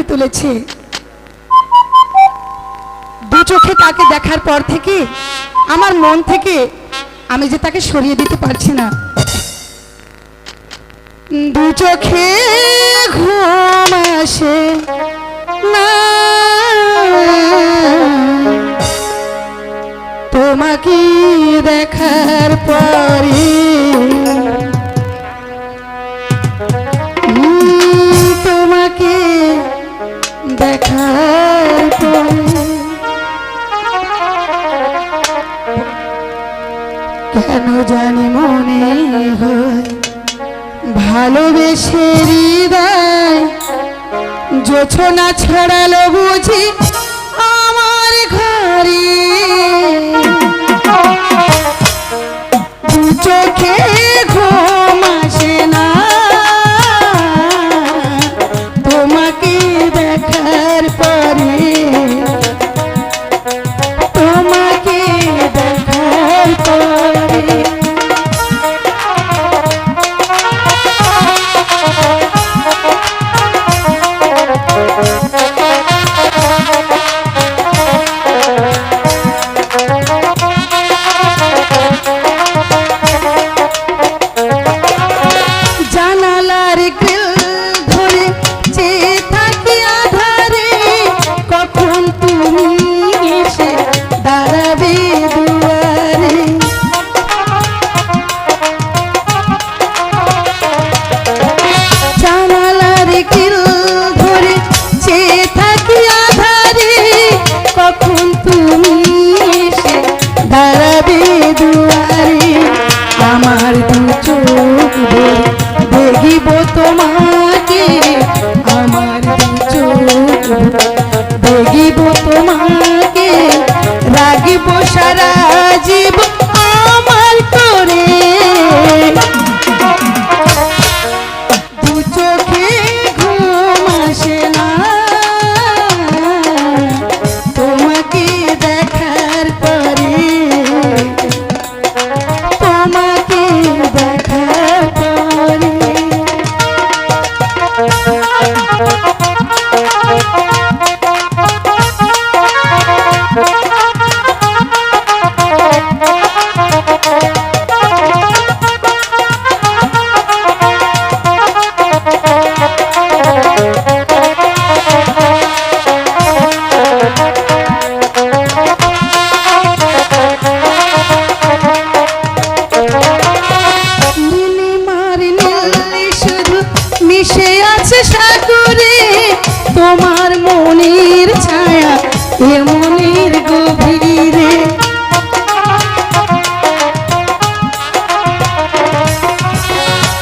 তুলেছে। দু চোখে তাকে দেখার পর থেকে আমার মন থেকে আমি যে তাকে সরিয়ে দিতে পারছি না। দু চোখে ঘুম আসে না তোমাকে দেখার পরে, তোমাকে দেখার পরে কেন জানি মনে হয় ভালোবেসে হৃদয় জোছনা ছড়ালো বুঝি আমার ঘরে। দু চোখে ঘুম আসে না তোমাকে দেখার পরে, তোমাকে দেখার পরে। আমার দু চোখ দেখিব তোমাকে, আমার দু চোখ দেখিব তোমাকে, রাখিব সারা জীব আমার করে। দু চোখে ঘুম আসে না তোমাকে দেখার পরে, তোমাকে দেখার পরে। মিশে আছে সাগরে তোমার মনের ছায়া এ মনের গভীরে।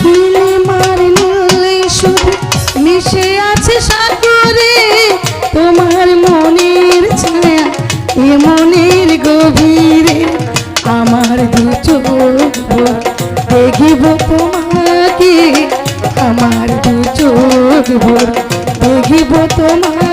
নীলিমার নীল শুধু মিশে আছে সাগরে তোমার মনের ছায়া এ মনের গভীরে। আমার দু চোখ দেখিব তোমাকে, আমার দু চোখ দেখিব তোমাকে।